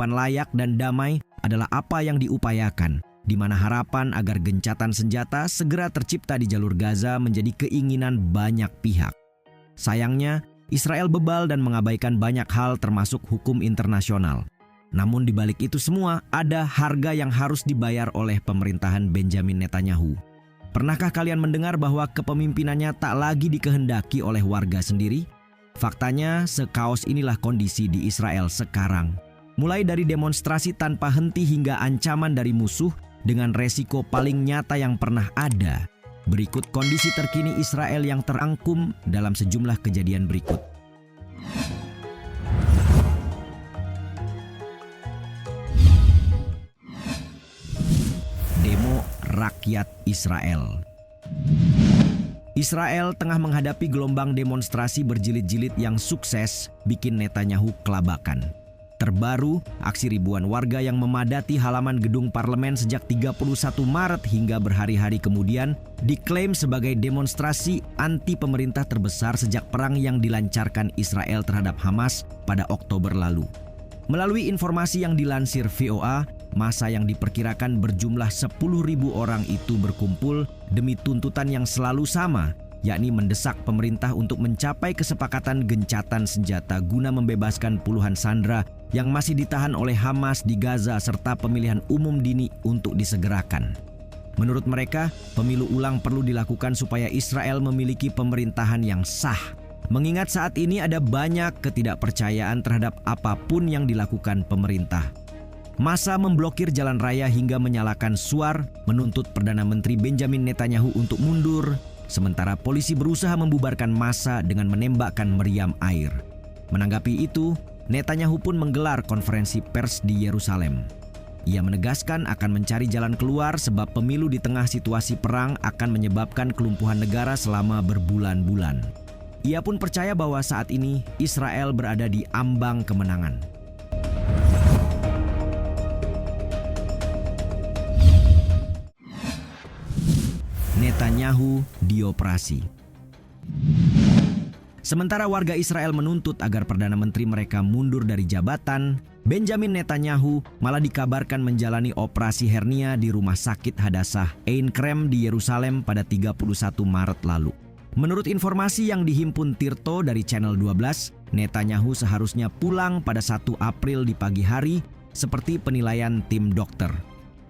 kehidupan layak dan damai adalah apa yang diupayakan, di mana harapan agar gencatan senjata segera tercipta di jalur Gaza menjadi keinginan banyak pihak. Sayangnya, Israel bebal dan mengabaikan banyak hal termasuk hukum internasional. Namun di balik itu semua, ada harga yang harus dibayar oleh pemerintahan Benjamin Netanyahu. Pernahkah kalian mendengar bahwa kepemimpinannya tak lagi dikehendaki oleh warga sendiri? Faktanya, sekaos inilah kondisi di Israel sekarang. Mulai dari demonstrasi tanpa henti hingga ancaman dari musuh dengan resiko paling nyata yang pernah ada. Berikut kondisi terkini Israel yang terangkum dalam sejumlah kejadian berikut. Demo rakyat Israel. Israel tengah menghadapi gelombang demonstrasi berjilid-jilid yang sukses bikin Netanyahu kelabakan. Terbaru, aksi ribuan warga yang memadati halaman gedung parlemen sejak 31 Maret hingga berhari-hari kemudian diklaim sebagai demonstrasi anti pemerintah terbesar sejak perang yang dilancarkan Israel terhadap Hamas pada Oktober lalu. Melalui informasi yang dilansir VOA, massa yang diperkirakan berjumlah 10.000 orang itu berkumpul demi tuntutan yang selalu sama, yakni mendesak pemerintah untuk mencapai kesepakatan gencatan senjata guna membebaskan puluhan sandera yang masih ditahan oleh Hamas di Gaza serta pemilihan umum dini untuk disegerakan. Menurut mereka, pemilu ulang perlu dilakukan supaya Israel memiliki pemerintahan yang sah. Mengingat saat ini ada banyak ketidakpercayaan terhadap apapun yang dilakukan pemerintah. Massa memblokir jalan raya hingga menyalakan suar, menuntut Perdana Menteri Benjamin Netanyahu untuk mundur, sementara polisi berusaha membubarkan massa dengan menembakkan meriam air. Menanggapi itu, Netanyahu pun menggelar konferensi pers di Yerusalem. Ia menegaskan akan mencari jalan keluar sebab pemilu di tengah situasi perang akan menyebabkan kelumpuhan negara selama berbulan-bulan. Ia pun percaya bahwa saat ini Israel berada di ambang kemenangan. Netanyahu dioperasi. Sementara warga Israel menuntut agar Perdana Menteri mereka mundur dari jabatan, Benjamin Netanyahu malah dikabarkan menjalani operasi hernia di Rumah Sakit Hadassah Ein Kerem di Yerusalem pada 31 Maret lalu. Menurut informasi yang dihimpun Tirto dari Channel 12, Netanyahu seharusnya pulang pada 1 April di pagi hari seperti penilaian tim dokter.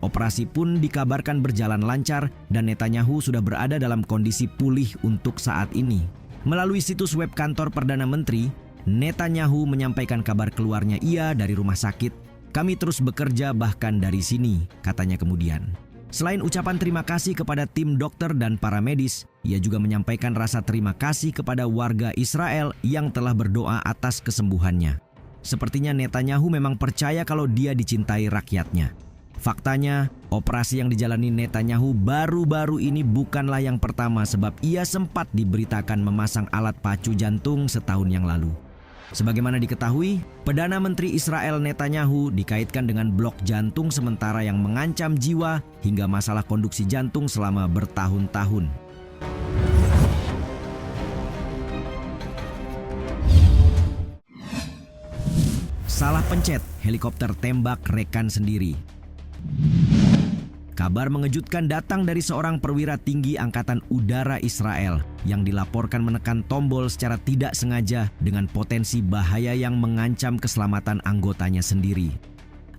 Operasi pun dikabarkan berjalan lancar dan Netanyahu sudah berada dalam kondisi pulih untuk saat ini. Melalui situs web kantor Perdana Menteri, Netanyahu menyampaikan kabar keluarnya ia dari rumah sakit. "Kami terus bekerja bahkan dari sini," katanya kemudian. Selain ucapan terima kasih kepada tim dokter dan para medis, ia juga menyampaikan rasa terima kasih kepada warga Israel yang telah berdoa atas kesembuhannya. Sepertinya Netanyahu memang percaya kalau dia dicintai rakyatnya. Faktanya, operasi yang dijalani Netanyahu baru-baru ini bukanlah yang pertama sebab ia sempat diberitakan memasang alat pacu jantung setahun yang lalu. Sebagaimana diketahui, Perdana Menteri Israel Netanyahu dikaitkan dengan blok jantung sementara yang mengancam jiwa hingga masalah konduksi jantung selama bertahun-tahun. Salah pencet, helikopter tembak rekan sendiri. Kabar mengejutkan datang dari seorang perwira tinggi Angkatan Udara Israel yang dilaporkan menekan tombol secara tidak sengaja dengan potensi bahaya yang mengancam keselamatan anggotanya sendiri.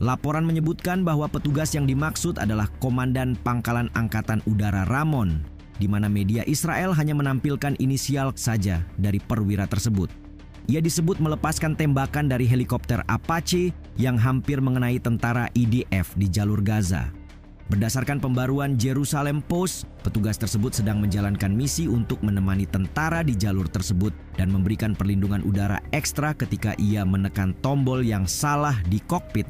Laporan menyebutkan bahwa petugas yang dimaksud adalah Komandan Pangkalan Angkatan Udara Ramon, di mana media Israel hanya menampilkan inisial saja dari perwira tersebut. Ia disebut melepaskan tembakan dari helikopter Apache yang hampir mengenai tentara IDF di jalur Gaza. Berdasarkan pembaruan Jerusalem Post, petugas tersebut sedang menjalankan misi untuk menemani tentara di jalur tersebut dan memberikan perlindungan udara ekstra ketika ia menekan tombol yang salah di kokpit.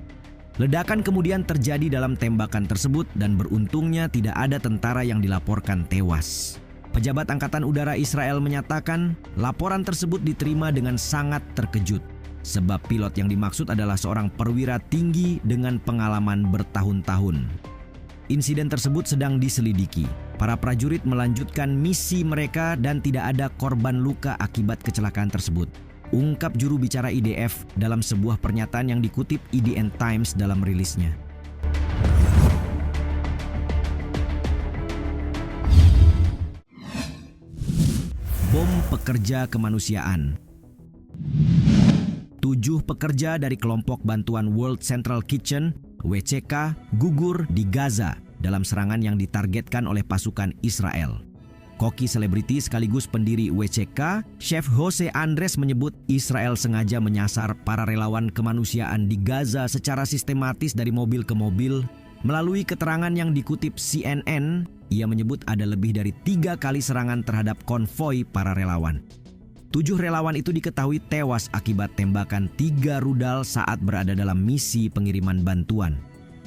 Ledakan kemudian terjadi dalam tembakan tersebut dan beruntungnya tidak ada tentara yang dilaporkan tewas. Pejabat Angkatan Udara Israel menyatakan laporan tersebut diterima dengan sangat terkejut, sebab pilot yang dimaksud adalah seorang perwira tinggi dengan pengalaman bertahun-tahun. Insiden tersebut sedang diselidiki. Para prajurit melanjutkan misi mereka dan tidak ada korban luka akibat kecelakaan tersebut. ungkap juru bicara IDF dalam sebuah pernyataan yang dikutip IDN Times dalam rilisnya. Bom pekerja kemanusiaan. 7 pekerja dari kelompok bantuan World Central Kitchen (WCK) gugur di Gaza dalam serangan yang ditargetkan oleh pasukan Israel. Koki selebriti sekaligus pendiri WCK, Chef Jose Andres menyebut Israel sengaja menyasar para relawan kemanusiaan di Gaza secara sistematis dari mobil ke mobil. Melalui keterangan yang dikutip CNN, ia menyebut ada lebih dari 3 kali serangan terhadap konvoi para relawan. 7 relawan itu diketahui tewas akibat tembakan 3 rudal saat berada dalam misi pengiriman bantuan.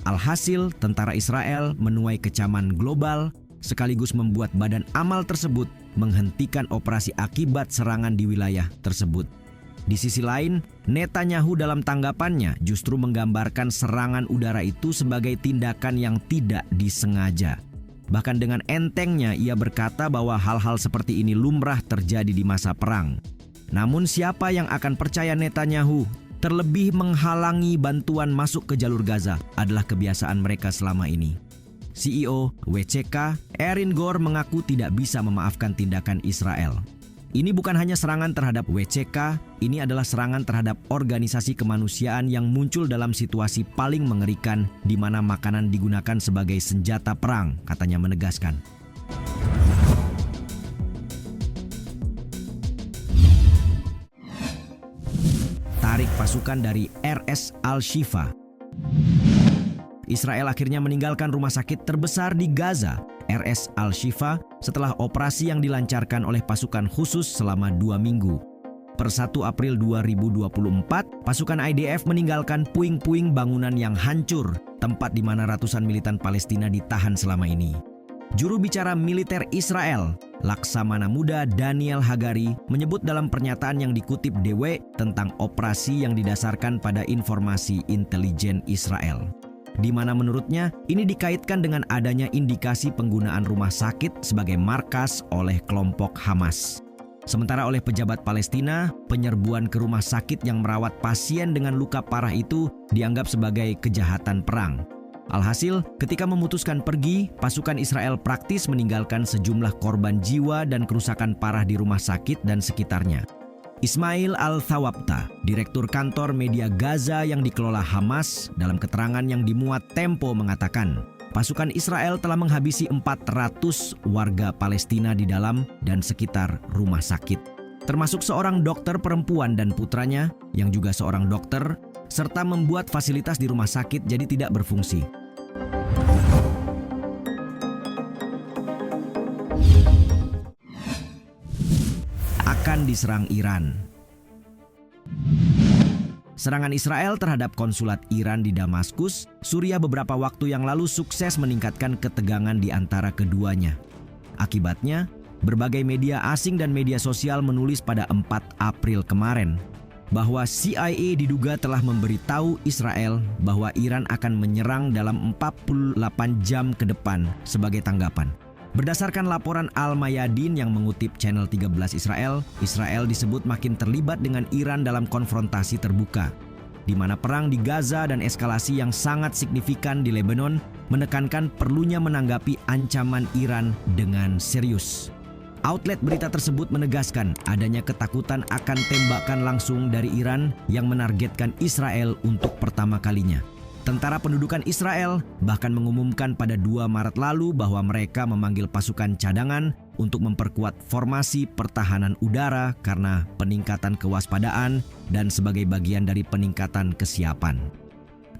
Alhasil, tentara Israel menuai kecaman global sekaligus membuat badan amal tersebut menghentikan operasi akibat serangan di wilayah tersebut. Di sisi lain, Netanyahu dalam tanggapannya justru menggambarkan serangan udara itu sebagai tindakan yang tidak disengaja. Bahkan dengan entengnya ia berkata bahwa hal-hal seperti ini lumrah terjadi di masa perang. Namun siapa yang akan percaya Netanyahu? Terlebih menghalangi bantuan masuk ke jalur Gaza adalah kebiasaan mereka selama ini. CEO WCK, Erin Gore mengaku tidak bisa memaafkan tindakan Israel. Ini bukan hanya serangan terhadap WCK, ini adalah serangan terhadap organisasi kemanusiaan yang muncul dalam situasi paling mengerikan di mana makanan digunakan sebagai senjata perang, katanya menegaskan. Tarik pasukan dari RS Al-Shifa. Israel akhirnya meninggalkan rumah sakit terbesar di Gaza, RS Al-Shifa, setelah operasi yang dilancarkan oleh pasukan khusus selama 2 minggu. Per 1 April 2024, pasukan IDF meninggalkan puing-puing bangunan yang hancur, tempat di mana ratusan militan Palestina ditahan selama ini. Juru bicara militer Israel, Laksamana Muda Daniel Hagari, menyebut dalam pernyataan yang dikutip DW tentang operasi yang didasarkan pada informasi intelijen Israel, di mana menurutnya ini dikaitkan dengan adanya indikasi penggunaan rumah sakit sebagai markas oleh kelompok Hamas. Sementara oleh pejabat Palestina, penyerbuan ke rumah sakit yang merawat pasien dengan luka parah itu dianggap sebagai kejahatan perang. Alhasil, ketika memutuskan pergi, pasukan Israel praktis meninggalkan sejumlah korban jiwa dan kerusakan parah di rumah sakit dan sekitarnya. Ismail Al-Thawabta, Direktur Kantor Media Gaza yang dikelola Hamas, dalam keterangan yang dimuat Tempo mengatakan, pasukan Israel telah menghabisi 400 warga Palestina di dalam dan sekitar rumah sakit, termasuk seorang dokter perempuan dan putranya yang juga seorang dokter, serta membuat fasilitas di rumah sakit jadi tidak berfungsi. Akan diserang Iran. Serangan Israel terhadap konsulat Iran di Damaskus, Suriah beberapa waktu yang lalu sukses meningkatkan ketegangan di antara keduanya. Akibatnya, berbagai media asing dan media sosial menulis pada 4 April kemarin bahwa CIA diduga telah memberitahu Israel bahwa Iran akan menyerang dalam 48 jam ke depan sebagai tanggapan. Berdasarkan laporan Al-Mayadin yang mengutip Channel 13 Israel, Israel disebut makin terlibat dengan Iran dalam konfrontasi terbuka, di mana perang di Gaza dan eskalasi yang sangat signifikan di Lebanon menekankan perlunya menanggapi ancaman Iran dengan serius. Outlet berita tersebut menegaskan adanya ketakutan akan tembakan langsung dari Iran yang menargetkan Israel untuk pertama kalinya. Tentara pendudukan Israel bahkan mengumumkan pada 2 Maret lalu bahwa mereka memanggil pasukan cadangan untuk memperkuat formasi pertahanan udara karena peningkatan kewaspadaan dan sebagai bagian dari peningkatan kesiapan.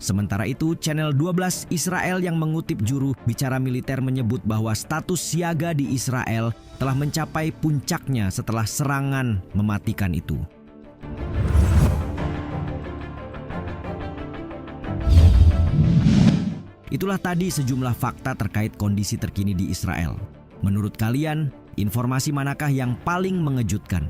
Sementara itu, Channel 12 Israel yang mengutip juru bicara militer menyebut bahwa status siaga di Israel telah mencapai puncaknya setelah serangan mematikan itu. Itulah tadi sejumlah fakta terkait kondisi terkini di Israel. Menurut kalian, informasi manakah yang paling mengejutkan?